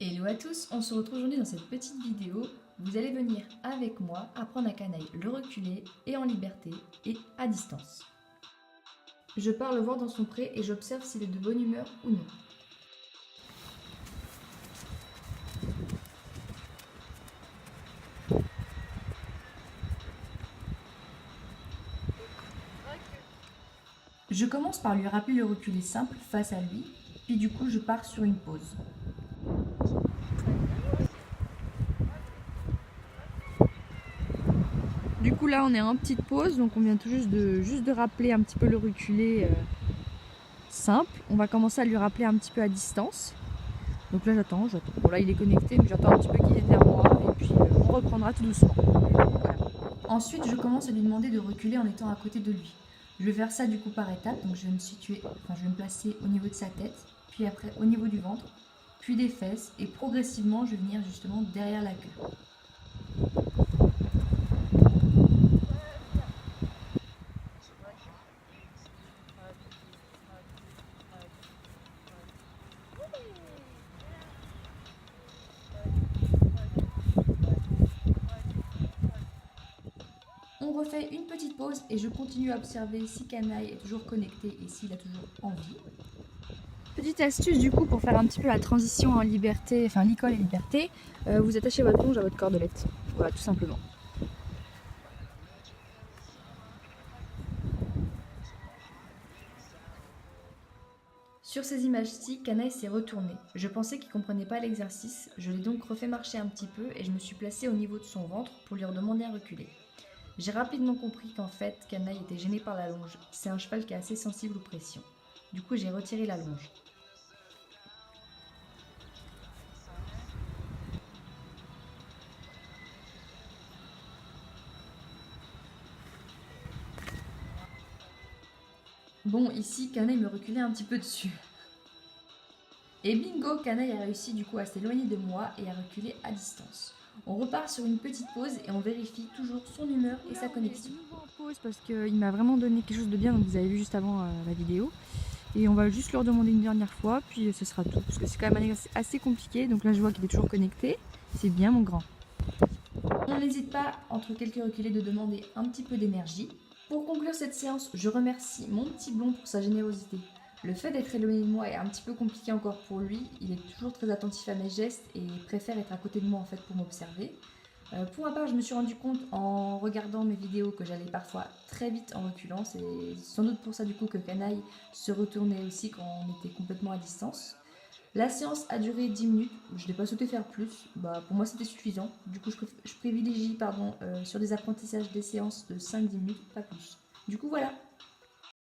Hello à tous, on se retrouve aujourd'hui dans cette petite vidéo. Vous allez venir avec moi apprendre à Canaille le reculer et en liberté et à distance. Je pars le voir dans son pré et j'observe s'il est de bonne humeur ou non. Je commence par lui rappeler le reculé simple face à lui, puis du coup je pars sur une pause. Du coup là on est en petite pause, donc on vient tout juste de rappeler un petit peu le reculé simple. On va commencer à lui rappeler un petit peu à distance. Donc là j'attends. Bon là il est connecté, mais j'attends un petit peu qu'il vienne vers moi et puis on reprendra tout doucement. Voilà. Ensuite je commence à lui demander de reculer en étant à côté de lui. Je vais faire ça du coup par étapes, donc je vais me placer au niveau de sa tête, puis après au niveau du ventre, puis des fesses, et progressivement je vais venir justement derrière la queue. On refait une petite pause et je continue à observer si Canaille est toujours connecté et s'il a toujours envie. Petite astuce du coup pour faire un petit peu la transition en liberté, enfin licol et liberté, vous attachez votre longe à votre cordelette. Voilà, tout simplement. Sur ces images-ci, Canaille s'est retourné. Je pensais qu'il ne comprenait pas l'exercice, je l'ai donc refait marcher un petit peu et je me suis placée au niveau de son ventre pour lui redemander à reculer. J'ai rapidement compris qu'en fait, Canaille était gêné par la longe. C'est un cheval qui est assez sensible aux pressions. Du coup, j'ai retiré la longe. Bon, ici, Canaille me reculait un petit peu dessus. Et bingo, Canaille a réussi du coup à s'éloigner de moi et à reculer à distance. On repart sur une petite pause et on vérifie toujours son humeur et sa connexion. On est en pause parce qu'il m'a vraiment donné quelque chose de bien, donc vous avez vu juste avant la vidéo. Et on va juste leur demander une dernière fois, puis ce sera tout. Parce que c'est quand même assez compliqué, donc là je vois qu'il est toujours connecté. C'est bien mon grand. On n'hésite pas, entre quelques reculés, de demander un petit peu d'énergie. Pour conclure cette séance, je remercie mon petit blond pour sa générosité. Le fait d'être éloigné de moi est un petit peu compliqué encore pour lui. Il est toujours très attentif à mes gestes et préfère être à côté de moi en fait pour m'observer. Pour ma part, je me suis rendu compte en regardant mes vidéos que j'allais parfois très vite en reculant. C'est sans doute pour ça du coup que Canaille se retournait aussi quand on était complètement à distance. La séance a duré 10 minutes, je n'ai pas souhaité faire plus, pour moi c'était suffisant. Du coup je privilégie sur des apprentissages des séances de 5-10 minutes, pas plus. Du coup voilà.